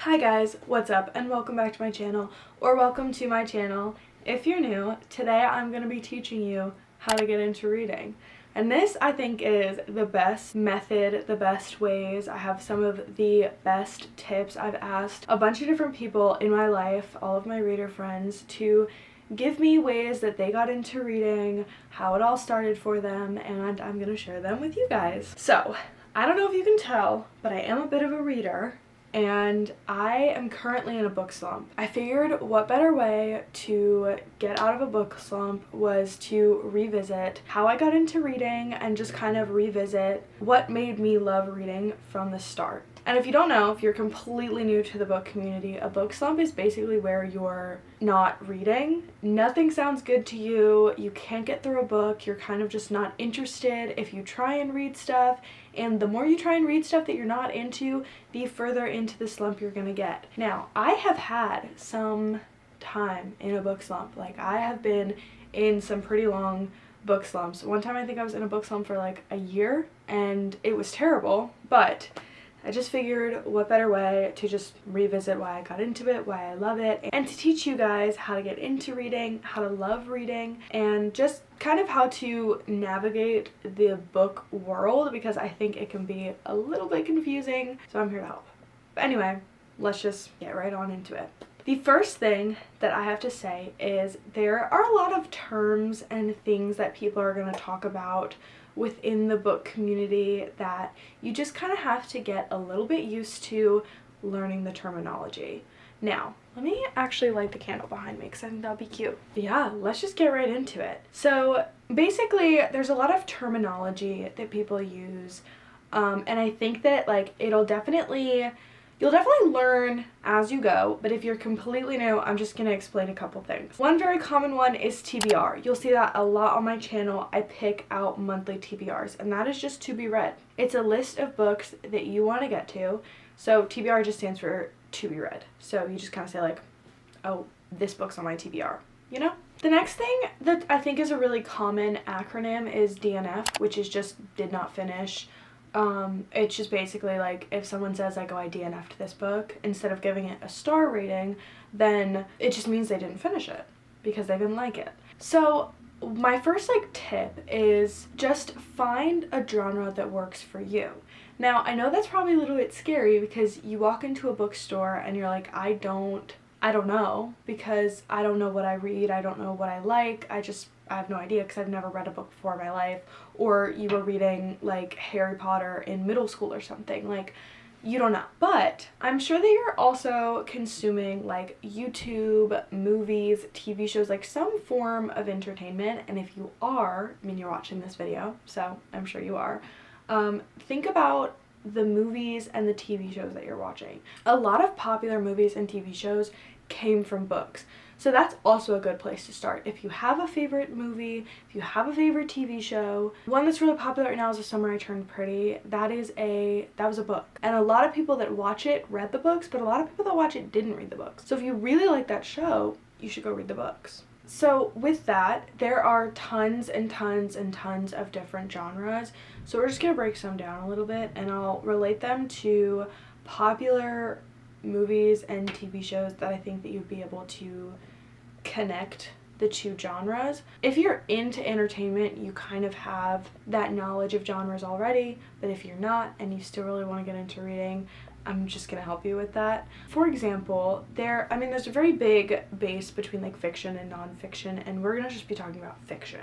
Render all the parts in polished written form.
Hi guys, what's up and welcome back to my channel, or welcome to my channel. If you're new, today I'm going to be teaching you how to get into reading. And this I think is the best method, the best ways. I have some of the best tips. I've asked a bunch of different people in my life, all of my reader friends, to give me ways that they got into reading, how it all started for them, and I'm going to share them with you guys. So, I don't know if you can tell, but I am a bit of a reader. And I am currently in a book slump. I figured what better way to get out of a book slump was to revisit how I got into reading and just kind of revisit what made me love reading from the start. And if you don't know, if you're completely new to the book community, a book slump is basically where you're not reading. Nothing sounds good to you. You can't get through a book. You're kind of just not interested if you try and read stuff. And the more you try and read stuff that you're not into, the further into the slump you're gonna get. Now, I have had some time in a book slump. Like, I have been in some pretty long book slumps. One time I think I was in a book slump for like a year, and it was terrible, but I just figured what better way to just revisit why I got into it, why I love it, and to teach you guys how to get into reading, how to love reading, and just kind of how to navigate the book world, because I think it can be a little bit confusing, so I'm here to help. But anyway, let's just get right on into it. The first thing that I have to say is there are a lot of terms and things that people are going to talk about within the book community that you just kind of have to get a little bit used to learning the terminology. Now, let me actually light the candle behind me because I think that'll be cute. But yeah, let's just get right into it. So basically, there's a lot of terminology that people use, and I think that like you'll definitely learn as you go, but if you're completely new, I'm just going to explain a couple things. One very common one is TBR. You'll see that a lot on my channel. I pick out monthly TBRs, and that is just to be read. It's a list of books that you want to get to. So TBR just stands for to be read. So you just kind of say like, oh, this book's on my TBR, you know? The next thing that I think is a really common acronym is DNF, which is just did not finish. It's just basically like if someone says like, oh, I DNF'd this book, instead of giving it a star rating, then it just means they didn't finish it because they didn't like it. So my first like tip is just find a genre that works for you. Now, I know that's probably a little bit scary because you walk into a bookstore and you're like, I don't know, because I don't know what I read, I don't know what I like, I have no idea because I've never read a book before in my life. Or you were reading like Harry Potter in middle school or something, like you don't know. But I'm sure that you're also consuming like YouTube, movies, TV shows, like some form of entertainment. And if you are, I mean, you're watching this video, so I'm sure you are, think about the movies and the TV shows that you're watching. A lot of popular movies and TV shows came from books. So that's also a good place to start. If you have a favorite movie, if you have a favorite TV show, one that's really popular right now is The Summer I Turned Pretty. That was a book. And a lot of people that watch it read the books, but a lot of people that watch it didn't read the books. So if you really like that show, you should go read the books. So with that, there are tons and tons and tons of different genres. So we're just gonna break some down a little bit, and I'll relate them to popular movies and TV shows that I think that you'd be able to connect the two genres. If you're into entertainment, you kind of have that knowledge of genres already, but if you're not and you still really want to get into reading, I'm just going to help you with that. For example, there's a very big base between like fiction and nonfiction, and we're going to just be talking about fiction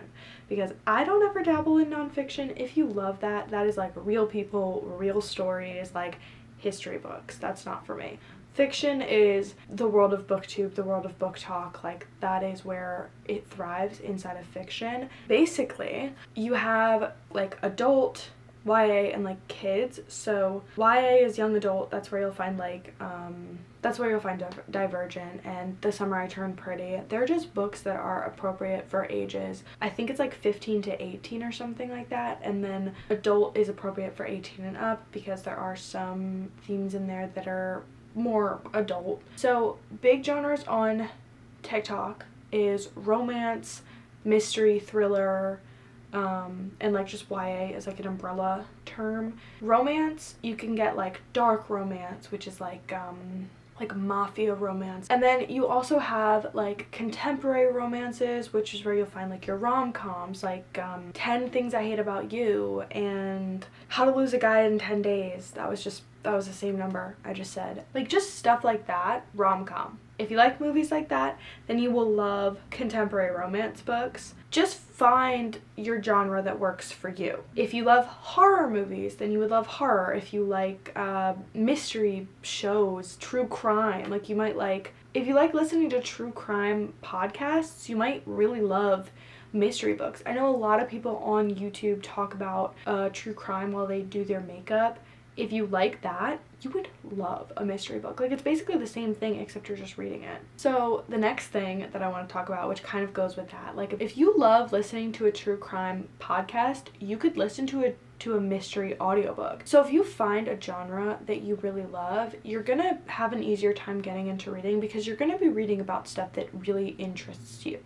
because I don't ever dabble in nonfiction. If you love that, that is like real people, real stories, like history books. That's not for me. Fiction is the world of booktube, the world of book talk, like that is where it thrives inside of fiction. Basically, you have like adult, YA, and like kids. So YA is young adult, that's where you'll find like, Divergent and The Summer I Turned Pretty. They're just books that are appropriate for ages. I think it's like 15 to 18 or something like that. And then adult is appropriate for 18 and up because there are some themes in there that are more adult. So big genres on TikTok is romance, mystery, thriller, and like just YA is like an umbrella term. Romance, you can get like dark romance, which is like like mafia romance. And then you also have like contemporary romances, which is where you'll find like your rom-coms, like 10 Things I Hate About You and How to Lose a Guy in 10 Days. That was the same number I just said. Like just stuff like that, rom-com. If you like movies like that, then you will love contemporary romance books. Just find your genre that works for you. If you love horror movies, then you would love horror. If you like mystery shows, true crime, like you might like, if you like listening to true crime podcasts, you might really love mystery books. I know a lot of people on YouTube talk about true crime while they do their makeup. If you like that, you would love a mystery book. Like, it's basically the same thing except you're just reading it. So the next thing that I want to talk about, which kind of goes with that, like if you love listening to a true crime podcast, you could listen to a mystery audiobook. So if you find a genre that you really love, you're gonna have an easier time getting into reading because you're gonna be reading about stuff that really interests you.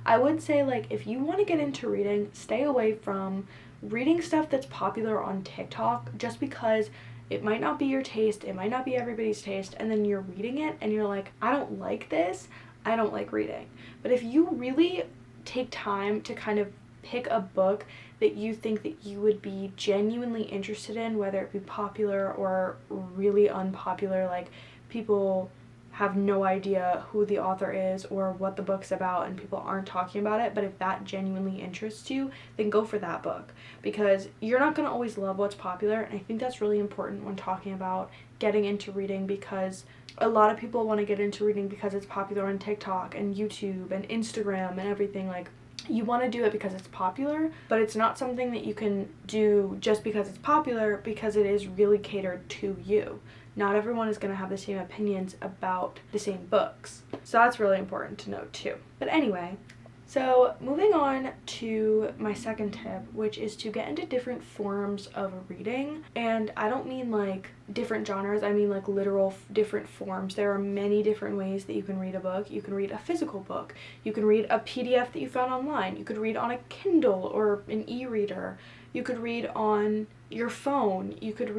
I would say, like, if you want to get into reading, stay away from reading stuff that's popular on TikTok just because it might not be your taste, it might not be everybody's taste, and then you're reading it and you're like, I don't like this, I don't like reading. But if you really take time to kind of pick a book that you think that you would be genuinely interested in, whether it be popular or really unpopular, like people have no idea who the author is or what the book's about and people aren't talking about it, but if that genuinely interests you, then go for that book, because you're not going to always love what's popular. And I think that's really important when talking about getting into reading, because a lot of people want to get into reading because it's popular on TikTok and YouTube and Instagram and everything. Like, you want to do it because it's popular, but it's not something that you can do just because it's popular, because it is really catered to you. Not everyone is going to have the same opinions about the same books. So that's really important to note too. But anyway, so moving on to my second tip, which is to get into different forms of reading. And I don't mean like different genres, I mean like literal different forms. There are many different ways that you can read a book. You can read a physical book. You can read a PDF that you found online. You could read on a Kindle or an e-reader. You could read on your phone. You could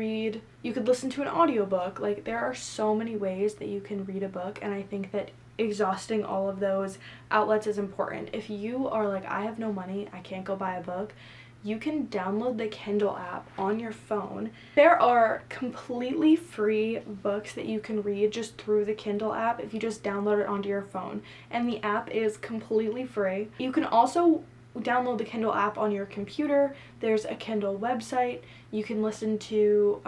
listen to an audiobook. Like, there are so many ways that you can read a book, and I think that exhausting all of those outlets is important. If you are like, I have no money, I can't go buy a book, you can download the Kindle app on your phone. There are completely free books that you can read just through the Kindle app if you just download it onto your phone, and the app is completely free. You can also download the Kindle app on your computer. There's a Kindle website. You can listen to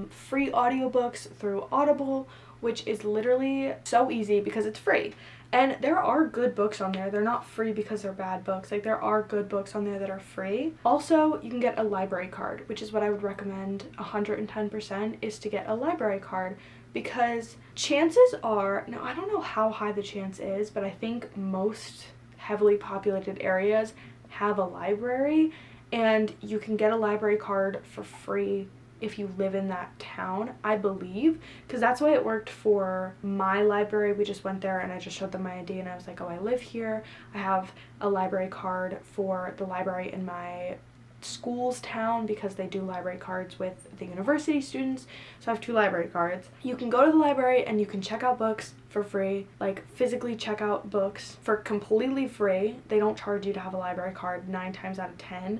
free audiobooks through Audible, which is literally so easy because it's free. And there are good books on there. They're not free because they're bad books. Like, there are good books on there that are free. Also, you can get a library card, which is what I would recommend 110%, is to get a library card, because chances are, now I don't know how high the chance is, but I think most heavily populated areas have a library, and you can get a library card for free if you live in that town, I believe, because that's why it worked for my library. We just went there and I just showed them my ID and I was like, oh, I live here. I have a library card for the library in my school's town, because they do library cards with the university students, so I have 2 library cards. You can go to the library and you can check out books for free, like physically check out books for completely free. They don't charge you to have a library card 9 times out of 10.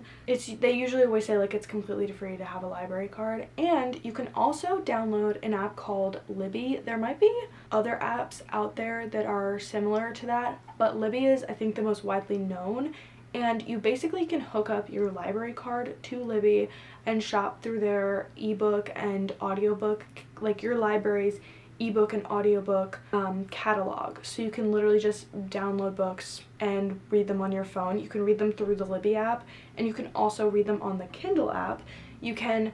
They usually always say like it's completely free to have a library card. And you can also download an app called Libby. There might be other apps out there that are similar to that, but Libby is, I think, the most widely known. And you basically can hook up your library card to Libby and shop through their ebook and audiobook, like your library's ebook and audiobook catalog. So you can literally just download books and read them on your phone. You can read them through the Libby app, and you can also read them on the Kindle app. You can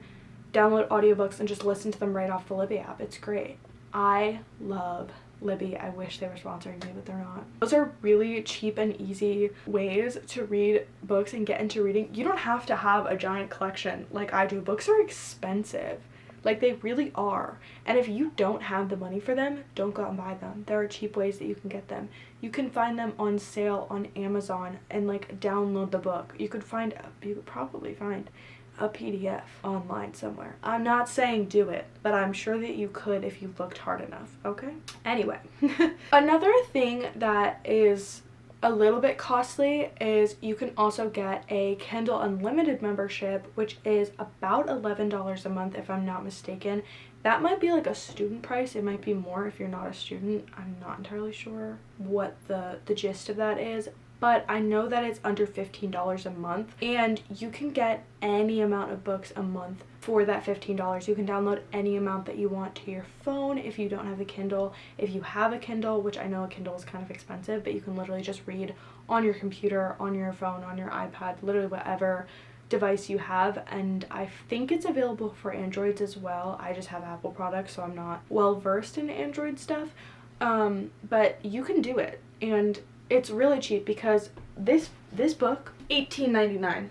download audiobooks and just listen to them right off the Libby app. It's great. I love Libby. I wish they were sponsoring me, but they're not. Those are really cheap and easy ways to read books and get into reading. You don't have to have a giant collection like I do. Books are expensive. Like, they really are. And if you don't have the money for them, don't go out and buy them. There are cheap ways that you can get them. You can find them on sale on Amazon and like download the book. You could probably find a PDF online somewhere. I'm not saying do it, but I'm sure that you could if you looked hard enough, okay? Anyway, another thing that is a little bit costly is you can also get a Kindle Unlimited membership, which is about $11 a month if I'm not mistaken. That might be like a student price. It might be more if you're not a student. I'm not entirely sure what the gist of that is, but I know that it's under $15 a month, and you can get any amount of books a month for that $15. You can download any amount that you want to your phone if you don't have the Kindle. If you have a Kindle, which I know a Kindle is kind of expensive, but you can literally just read on your computer, on your phone, on your iPad, literally whatever device you have. And I think it's available for Androids as well. I just have Apple products, so I'm not well versed in Android stuff, but you can do it, and it's really cheap because this book, $18.99.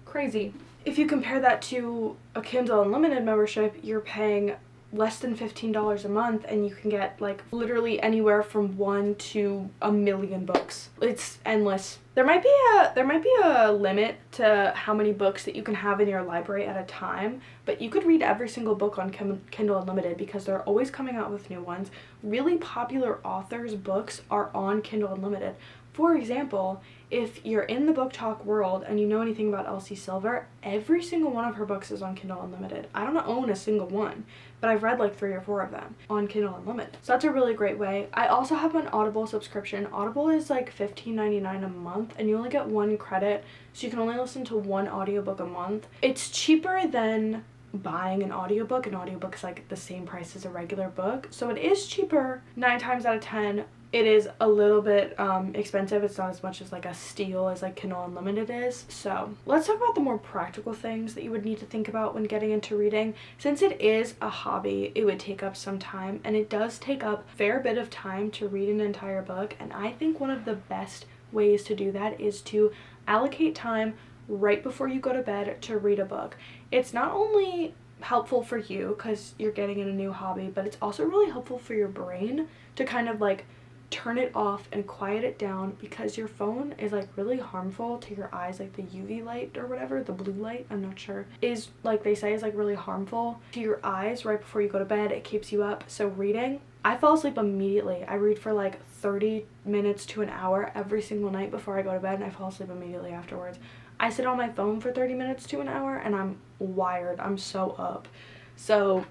Crazy. If you compare that to a Kindle Unlimited membership, you're paying less than $15 a month, and you can get like literally anywhere from 1 to a million books. It's endless. There might be a limit to how many books that you can have in your library at a time, but you could read every single book on Kindle Unlimited because they're always coming out with new ones. Really popular authors' books are on Kindle Unlimited. For example, if you're in the book talk world and you know anything about Elsie Silver, every single one of her books is on Kindle Unlimited. I don't own a single one, but I've read like 3 or 4 of them on Kindle Unlimited. So that's a really great way. I also have an Audible subscription. Audible is like $15.99 a month, and you only get 1 credit, so you can only listen to 1 audiobook a month. It's cheaper than buying an audiobook. An audiobook is like the same price as a regular book, so it is cheaper 9 times out of 10. It is a little bit expensive. It's not as much as like a steal as like Kindle Unlimited is. So let's talk about the more practical things that you would need to think about when getting into reading. Since it is a hobby, it would take up some time, and it does take up a fair bit of time to read an entire book. And I think one of the best ways to do that is to allocate time right before you go to bed to read a book. It's not only helpful for you because you're getting in a new hobby, but it's also really helpful for your brain to kind of like turn it off and quiet it down, because your phone is like really harmful to your eyes. Like the UV light or whatever, the blue light, I'm not sure, is like they say is like really harmful to your eyes right before you go to bed. It keeps you up. So reading, I fall asleep immediately. I read for like 30 minutes to an hour every single night before I go to bed, and I fall asleep immediately afterwards. I sit on my phone for 30 minutes to an hour and I'm wired. I'm so up. So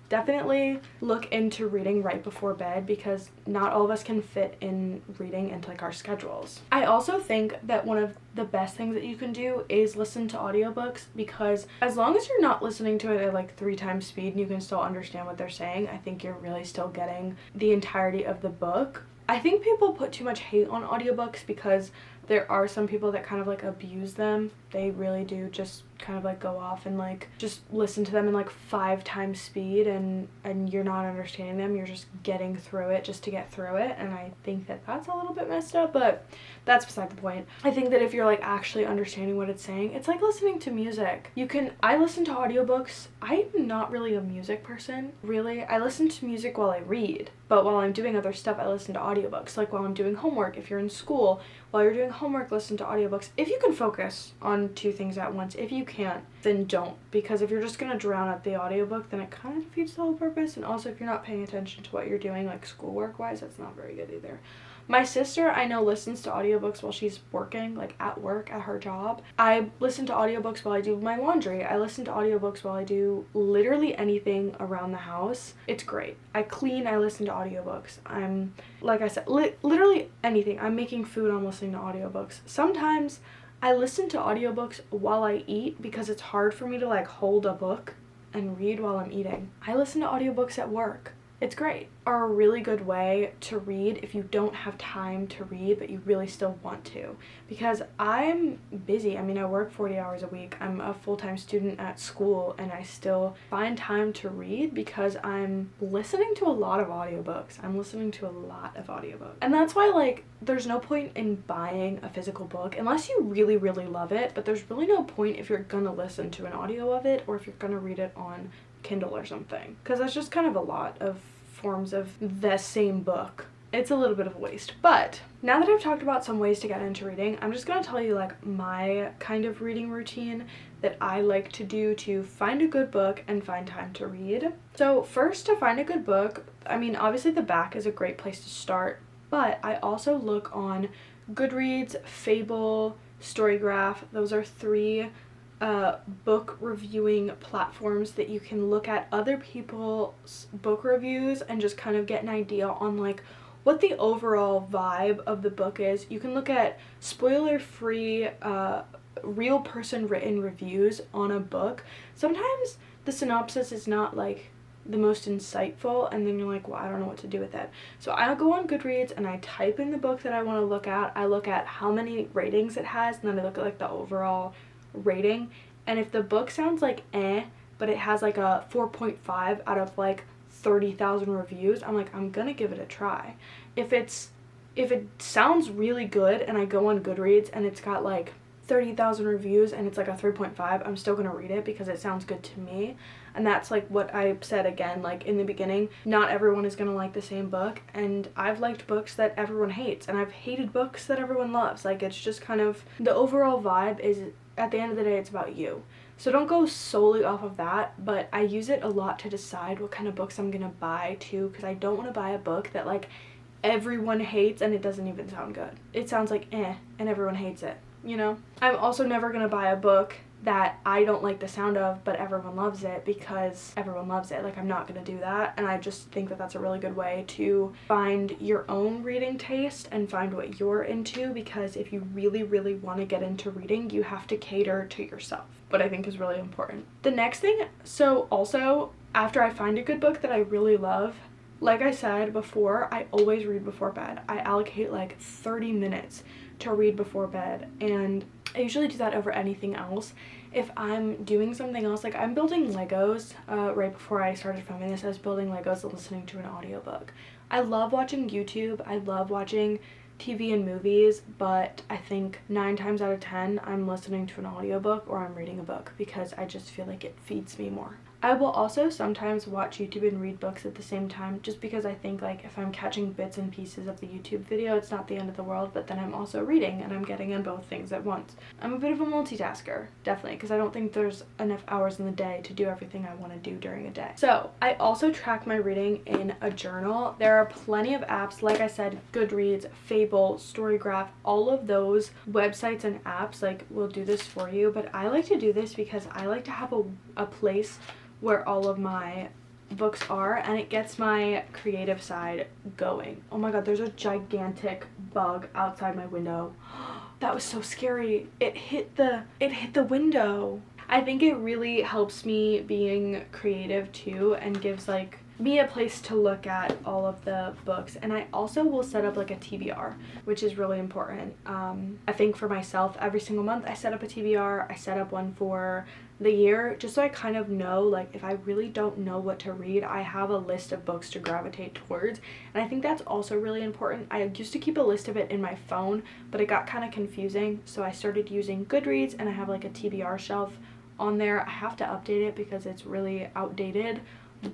definitely look into reading right before bed, because not all of us can fit in reading into like our schedules. I also think that one of the best things that you can do is listen to audiobooks, because as long as you're not listening to it at like 3 times speed and you can still understand what they're saying, I think you're really still getting the entirety of the book. I think people put too much hate on audiobooks because there are some people that kind of like abuse them. They really do just kind of like go off and like just listen to them in like 5 times speed, and you're not understanding them. You're just getting through it just to get through it, and I think that that's a little bit messed up, but that's beside the point. I think that if you're like actually understanding what it's saying, it's like listening to music. I listen to audiobooks. I'm not really a music person, really. I listen to music while I read, but while I'm doing other stuff, I listen to audiobooks. Like while I'm doing homework, if you're in school, while you're doing homework, listen to audiobooks. If you can focus on 2 things at once. If you can't, then don't, because if you're just gonna drown out the audiobook, then it kind of defeats the whole purpose. And also, if you're not paying attention to what you're doing, like schoolwork wise, that's not very good either. My sister, I know, listens to audiobooks while she's working, like at work, at her job. I listen to audiobooks while I do my laundry. I listen to audiobooks while I do literally anything around the house. It's great. I clean, I listen to audiobooks. I'm, like I said, literally anything. I'm making food, I'm listening to audiobooks. Sometimes I listen to audiobooks while I eat because it's hard for me to like hold a book and read while I'm eating. I listen to audiobooks at work. It's great. Are a really good way to read if you don't have time to read but you really still want to, because I'm busy. I mean, I work 40 hours a week. I'm a full-time student at school, and I still find time to read because I'm listening to a lot of audiobooks. And that's why like there's no point in buying a physical book unless you really love it, but there's really no point if you're gonna listen to an audio of it or if you're gonna read it on Kindle or something, because that's just kind of a lot of forms of the same book. it's a little bit of a waste. But now that I've talked about some ways to get into reading, I'm just gonna tell you like my kind of reading routine that I like to do to find a good book and find time to read. So first, to find a good book, I mean, obviously the back is a great place to start, but I also look on Goodreads, Fable, Storygraph. Those are 3 book reviewing platforms that you can look at other people's book reviews and just kind of get an idea on like what the overall vibe of the book is. You can look at spoiler-free real person written reviews on a book. Sometimes the synopsis is not like the most insightful, and then you're like, well, I don't know what to do with it. So I'll go on Goodreads and I type in the book that I want to look at. I look at how many ratings it has, and then I look at like the overall rating. And if the book sounds like but it has like a 4.5 out of like 30,000 reviews, I'm like, I'm gonna give it a try. If it sounds really good and I go on Goodreads and it's got like 30,000 reviews and it's like a 3.5, I'm still gonna read it because it sounds good to me. And that's like what I said again, like in the beginning, not everyone is gonna like the same book, and I've liked books that everyone hates, and I've hated books that everyone loves. Like, it's just kind of, the overall vibe is, at the end of the day, it's about you. So don't go solely off of that, but I use it a lot to decide what kind of books I'm gonna buy too, because I don't want to buy a book that like everyone hates and it doesn't even sound good. It sounds like and everyone hates it, you know? I'm also never gonna buy a book that I don't like the sound of but everyone loves it because everyone loves it. Like, I'm not gonna do that, and I just think that that's a really good way to find your own reading taste and find what you're into, because if you really, really want to get into reading, you have to cater to yourself, what I think is really important. The next thing, so also after I find a good book that I really love, like I said before, I always read before bed. I allocate like 30 minutes to read before bed, and I usually do that over anything else. If I'm doing something else, like I'm building Legos, right before I started filming this, I was building Legos and listening to an audiobook. I love watching YouTube, I love watching TV and movies, but I think 9 times out of 10, I'm listening to an audiobook or I'm reading a book because I just feel like it feeds me more. I will also sometimes watch YouTube and read books at the same time, just because I think like if I'm catching bits and pieces of the YouTube video, it's not the end of the world, but then I'm also reading and I'm getting in both things at once. I'm a bit of a multitasker, definitely, because I don't think there's enough hours in the day to do everything I want to do during a day. So I also track my reading in a journal. There are plenty of apps, like I said, Goodreads, Fable, Storygraph, all of those websites and apps like will do this for you, but I like to do this because I like to have a place where all of my books are, and it gets my creative side going. Oh my god, there's a gigantic bug outside my window. That was so scary. It hit the window. I think it really helps me being creative too, and gives like me a place to look at all of the books. And I also will set up like a TBR, which is really important. I think for myself, every single month I set up a TBR. I set up one for the year, just so I kind of know, like, if I really don't know what to read, I have a list of books to gravitate towards. And I think that's also really important. I used to keep a list of it in my phone, but it got kind of confusing, so I started using Goodreads, and I have like a TBR shelf on there. I have to update it because it's really outdated.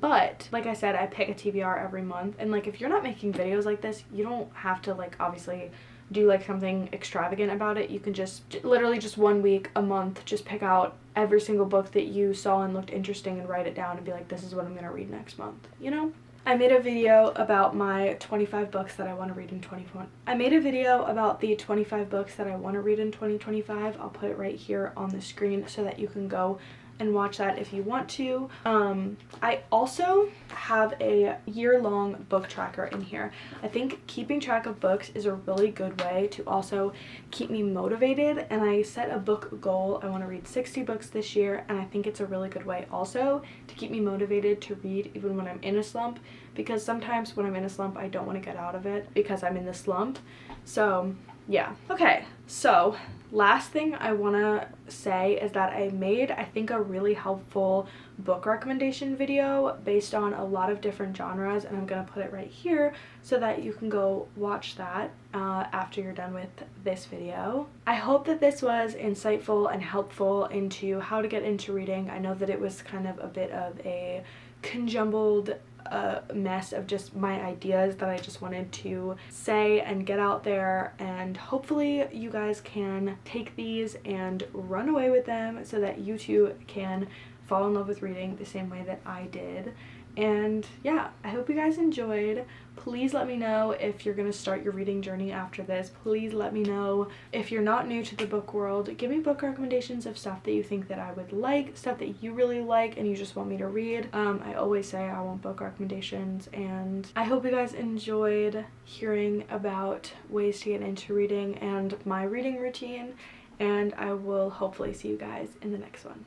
But like I said, I pick a TBR every month, and like if you're not making videos like this, you don't have to like obviously do like something extravagant about it. You can just literally just 1 week, a month, just pick out every single book that you saw and looked interesting and write it down and be like, this is what I'm gonna read next month, you know? I made a video about my 25 books that I want to read in 2020. I made a video about the 25 books that I want to read in 2025. I'll put it right here on the screen so that you can go and watch that if you want to. I also have a year-long book tracker in here. I think keeping track of books is a really good way to also keep me motivated, and I set a book goal. I want to read 60 books this year, and I think it's a really good way also to keep me motivated to read even when I'm in a slump, because sometimes when I'm in a slump I don't want to get out of it because I'm in the slump. So yeah. Okay, so last thing I want to say is that I made, I think, a really helpful book recommendation video based on a lot of different genres, and I'm going to put it right here so that you can go watch that after you're done with this video. I hope that this was insightful and helpful into how to get into reading. I know that it was kind of a bit of a conjumbled a mess of just my ideas that I just wanted to say and get out there, and hopefully you guys can take these and run away with them so that you too can fall in love with reading the same way that I did. And yeah, I hope you guys enjoyed. Please let me know if you're gonna start your reading journey after this. Please let me know if you're not new to the book world. Give me book recommendations of stuff that you think that I would like, stuff that you really like and you just want me to read. I always say I want book recommendations, and I hope you guys enjoyed hearing about ways to get into reading and my reading routine, and I will hopefully see you guys in the next one.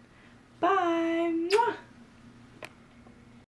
Bye! Mwah!